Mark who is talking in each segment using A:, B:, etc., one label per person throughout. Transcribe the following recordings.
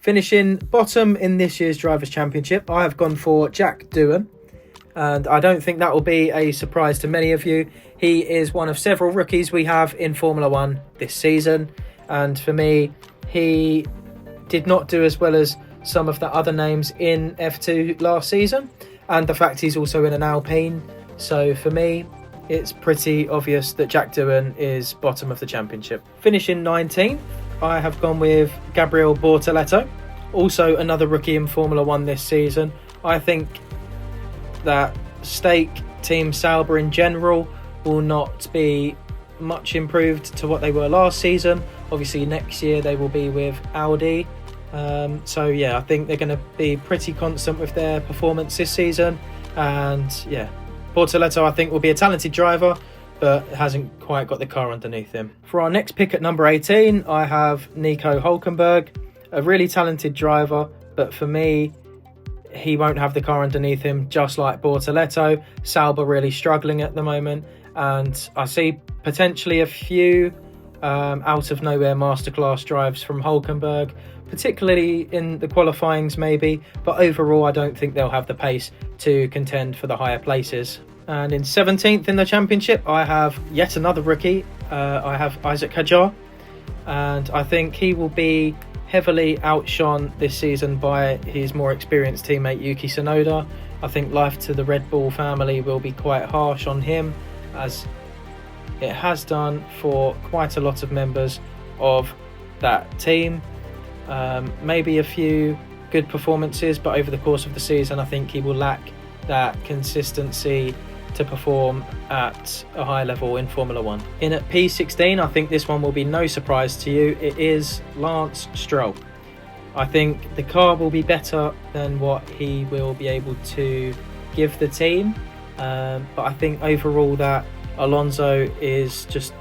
A: Finishing bottom in this year's Drivers' Championship, I have gone for Jack Doohan. And I don't think that will be a surprise to many of you. He is one of several rookies we have in Formula One this season. And for me, he did not do as well as some of the other names in F2 last season. And the fact he's also in an Alpine. So for me, it's pretty obvious that Jack Doohan is bottom of the championship. Finishing 19th, I have gone with Gabriele Bortoleto. Also another rookie in Formula One this season. I think that Stake, Team Sauber in general, will not be much improved to what they were last season. Obviously next year they will be with Audi. So yeah, I think they're going to be pretty constant with their performance this season. And yeah, Bortoleto I think will be a talented driver, but hasn't quite got the car underneath him. For our next pick at number 18, I have Nico Hülkenberg, a really talented driver, but for me, he won't have the car underneath him, just like Bortoleto. Sauber really struggling at the moment, and I see potentially a few out of nowhere masterclass drives from Hülkenberg, particularly in the qualifyings maybe, but overall I don't think they'll have the pace to contend for the higher places. And in 17th in the championship, I have yet another rookie. I have Isack Hadjar, and I think he will be heavily outshone this season by his more experienced teammate Yuki Tsunoda. I think life to the Red Bull family will be quite harsh on him, as it has done for quite a lot of members of that team. Maybe a few good performances, but over the course of the season I think he will lack that consistency to perform at a high level in Formula One. In at P16, I think this one will be no surprise to you. It is Lance Stroll. I think the car will be better than what he will be able to give the team, but I think overall that Alonso is just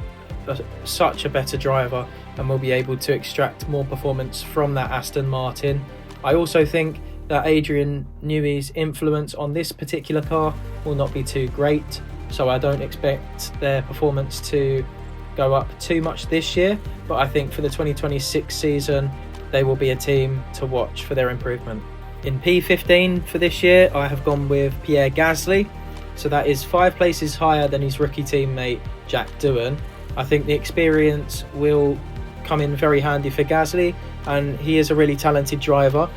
A: such a better driver and will be able to extract more performance from that Aston Martin. I also think that Adrian Newey's influence on this particular car will not be too great, so I don't expect their performance to go up too much this year, but I think for the 2026 season they will be a team to watch for their improvement. In P15 for this year, I have gone with Pierre Gasly, so that is 5 places higher than his rookie teammate Jack Doohan. I think the experience will come in very handy for Gasly, and he is a really talented driver,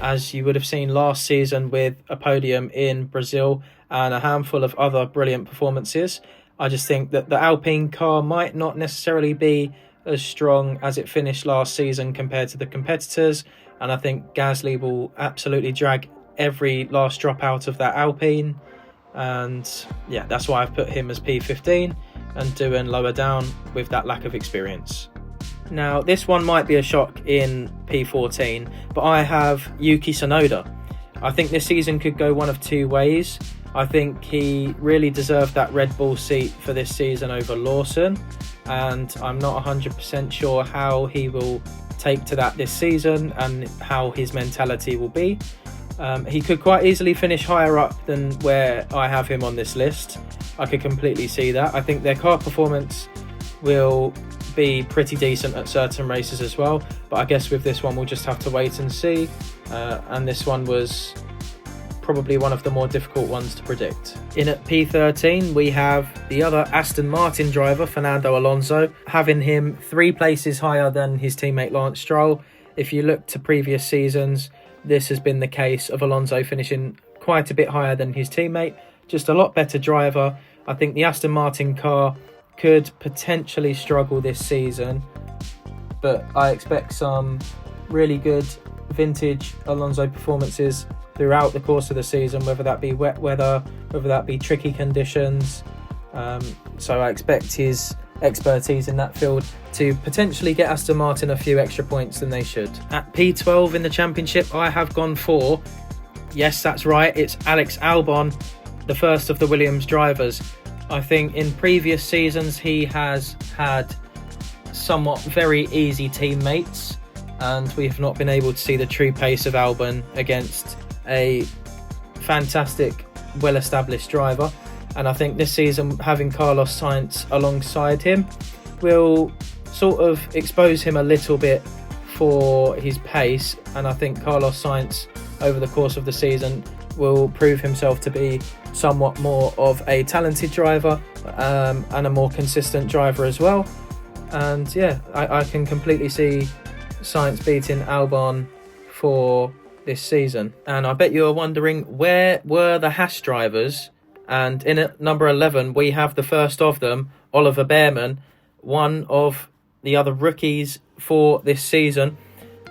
A: as you would have seen last season with a podium in Brazil and a handful of other brilliant performances. I just think that the Alpine car might not necessarily be as strong as it finished last season compared to the competitors, and I think Gasly will absolutely drag every last drop out of that Alpine, and yeah, that's why I've put him as P15 and Doohan lower down with that lack of experience. Now, this one might be a shock in P14, but I have Yuki Tsunoda. I think this season could go one of two ways. I think he really deserved that Red Bull seat for this season over Lawson, and I'm not 100% sure how he will take to that this season and how his mentality will be. He could quite easily finish higher up than where I have him on this list. I could completely see that. I think their car performance will be pretty decent at certain races as well, but I guess with this one we'll just have to wait and see, and this one was probably one of the more difficult ones to predict. In at P13 we have the other Aston Martin driver, Fernando Alonso, having him 3 places higher than his teammate Lance Stroll. If you look to previous seasons, this has been the case of Alonso finishing quite a bit higher than his teammate, just a lot better driver. I think the Aston Martin car could potentially struggle this season, but I expect some really good vintage Alonso performances throughout the course of the season, whether that be wet weather, whether that be tricky conditions. So I expect his expertise in that field to potentially get Aston Martin a few extra points than they should. At P12 in the championship, I have gone for, yes, that's right, it's Alex Albon, the first of the Williams drivers. I think in previous seasons he has had somewhat very easy teammates, and we have not been able to see the true pace of Albon against a fantastic, well-established driver. And I think this season having Carlos Sainz alongside him will sort of expose him a little bit for his pace, and I think Carlos Sainz over the course of the season will prove himself to be somewhat more of a talented driver and a more consistent driver as well. And yeah, I can completely see Sainz beating Albon for this season. And I bet you're wondering, where were the Haas drivers? And in at number 11, we have the first of them, Oliver Bearman, one of the other rookies for this season.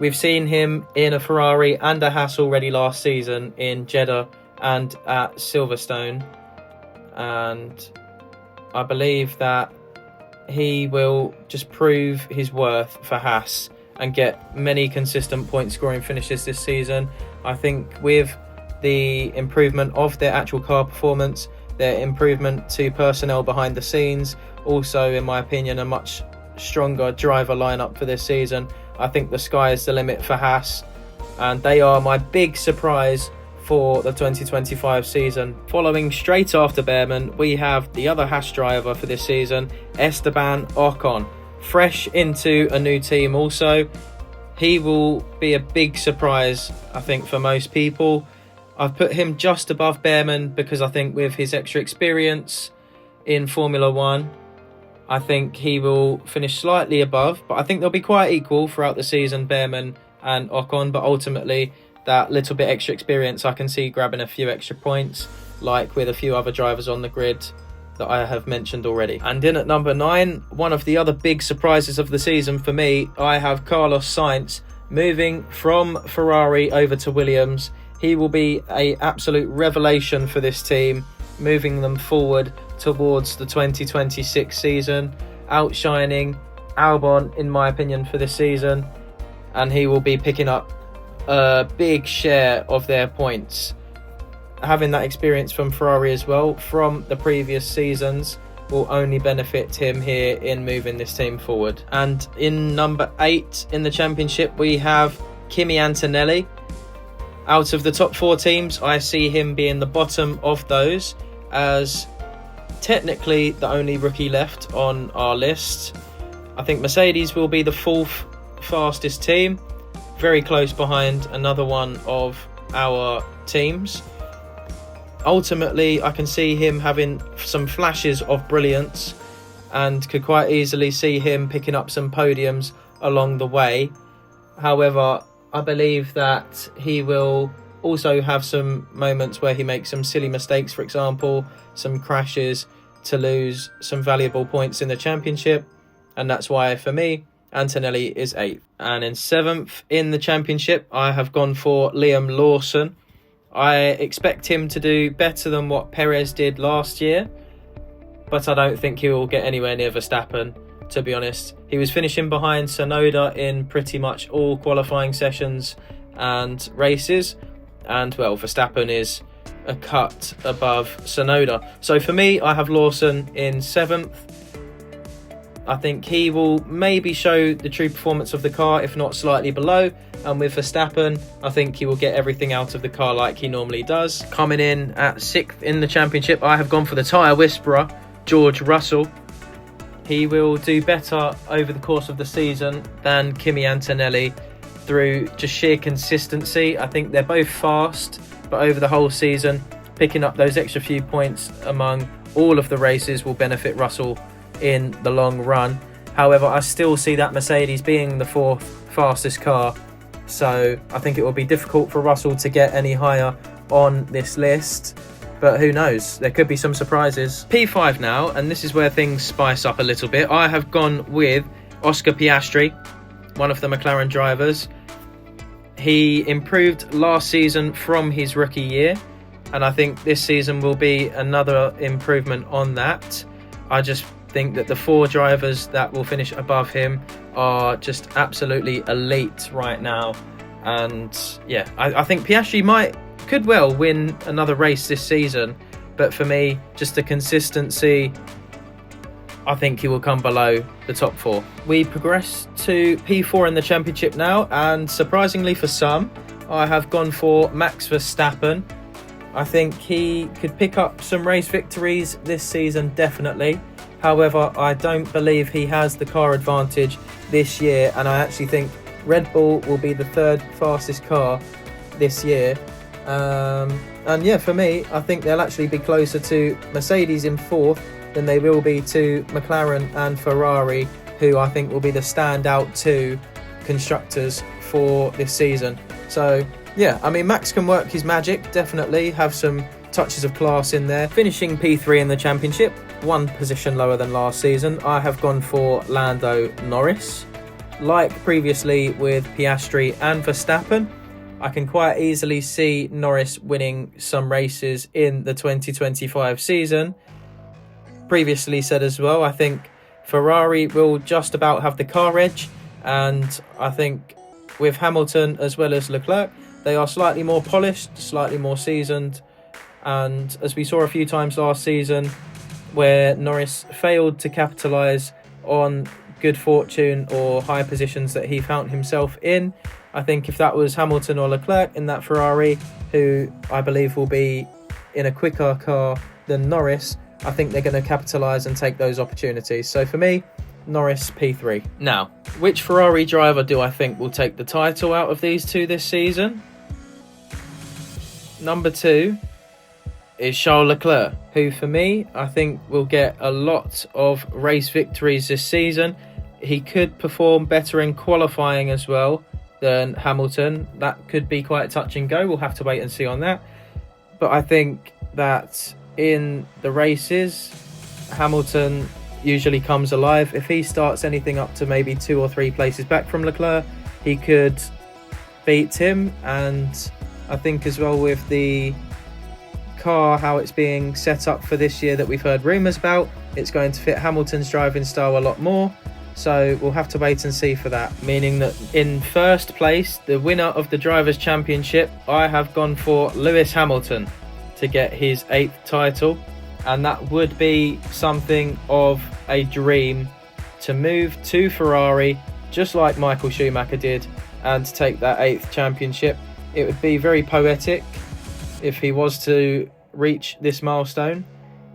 A: We've seen him in a Ferrari and a Haas already last season in Jeddah and at Silverstone. And I believe that he will just prove his worth for Haas and get many consistent point scoring finishes this season. I think with the improvement of their actual car performance, their improvement to personnel behind the scenes, also in my opinion a much stronger driver lineup for this season, I think the sky is the limit for Haas, and they are my big surprise for the 2025 season. Following straight after Bearman, we have the other Haas driver for this season, Esteban Ocon. Fresh into a new team also. He will be a big surprise, I think, for most people. I've put him just above Bearman because I think with his extra experience in Formula 1, I think he will finish slightly above, but I think they'll be quite equal throughout the season, Bearman and Ocon. But ultimately, that little bit extra experience, I can see grabbing a few extra points, like with a few other drivers on the grid that I have mentioned already. And in at number 9, one of the other big surprises of the season for me, I have Carlos Sainz moving from Ferrari over to Williams. He will be an absolute revelation for this team, moving them forward towards the 2026 season, outshining Albon in my opinion for this season, and he will be picking up a big share of their points. Having that experience from Ferrari as well from the previous seasons will only benefit him here in moving this team forward. And in number 8 in the championship, we have Kimi Antonelli. Out of the top 4 teams, I see him being the bottom of those, as technically the only rookie left on our list. I think Mercedes will be the 4th fastest team, very close behind another one of our teams. Ultimately, I can see him having some flashes of brilliance and could quite easily see him picking up some podiums along the way. However, I believe that he will also have some moments where he makes some silly mistakes, for example, some crashes to lose some valuable points in the championship. And that's why, for me, Antonelli is 8th. And in 7th in the championship, I have gone for Liam Lawson. I expect him to do better than what Perez did last year, but I don't think he will get anywhere near Verstappen, to be honest. He was finishing behind Tsunoda in pretty much all qualifying sessions and races, and well, Verstappen is a cut above Tsunoda. So for me, I have Lawson in 7th. I think he will maybe show the true performance of the car, if not slightly below. And with Verstappen, I think he will get everything out of the car like he normally does. Coming in at 6th in the championship, I have gone for the tyre whisperer, George Russell. He will do better over the course of the season than Kimi Antonelli through just sheer consistency. I think they're both fast, but over the whole season, picking up those extra few points among all of the races will benefit Russell in the long run. However, I still see that Mercedes being the 4th fastest car, so I think it will be difficult for Russell to get any higher on this list, but who knows, there could be some surprises. P5 now, and this is where things spice up a little bit. I have gone with Oscar Piastri, one of the McLaren drivers. He improved last season from his rookie year, and I think this season will be another improvement on that. I just think that the 4 drivers that will finish above him are just absolutely elite right now. And yeah, I think Piastri could well win another race this season, but for me, just the consistency, I think he will come below the top 4. We progress to P4 in the championship now, and surprisingly for some, I have gone for Max Verstappen. I think he could pick up some race victories this season, definitely. However, I don't believe he has the car advantage this year, and I actually think Red Bull will be the third fastest car this year. And yeah, for me, I think they'll actually be closer to Mercedes in fourth than they will be to McLaren and Ferrari, who I think will be the standout two constructors for this season. So yeah, I mean, Max can work his magic, definitely have some touches of class in there. Finishing P3 in the championship, one position lower than last season, I have gone for Lando Norris. Like previously with Piastri and Verstappen, I can quite easily see Norris winning some races in the 2025 season. Previously said as well, I think Ferrari will just about have the car edge, and I think with Hamilton as well as Leclerc, they are slightly more polished, slightly more seasoned, and as we saw a few times last season where Norris failed to capitalise on good fortune or high positions that he found himself in, I think if that was Hamilton or Leclerc in that Ferrari, who I believe will be in a quicker car than Norris, I think they're going to capitalise and take those opportunities. So for me, Norris P3. Now, which Ferrari driver do I think will take the title out of these two this season? Number 2 is Charles Leclerc, who for me, I think will get a lot of race victories this season. He could perform better in qualifying as well than Hamilton. That could be quite touch and go. We'll have to wait and see on that. But I think that in the races, Hamilton usually comes alive. If he starts anything up to maybe 2 or 3 places back from Leclerc, he could beat him. And I think as well with the car, how it's being set up for this year that we've heard rumours about, it's going to fit Hamilton's driving style a lot more. So we'll have to wait and see for that. Meaning that in first place, the winner of the Drivers' Championship, I have gone for Lewis Hamilton to get his 8th title. And that would be something of a dream to move to Ferrari, just like Michael Schumacher did, and to take that 8th championship. It would be very poetic if he was to reach this milestone.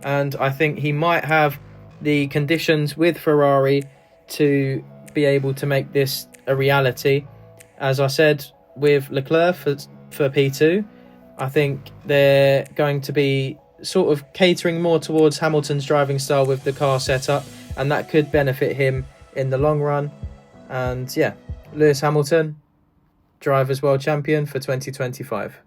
A: And I think he might have the conditions with Ferrari to be able to make this a reality. As I said, with Leclerc for P2, I think they're going to be sort of catering more towards Hamilton's driving style with the car setup, and that could benefit him in the long run. And yeah, Lewis Hamilton, Drivers' World Champion for 2025.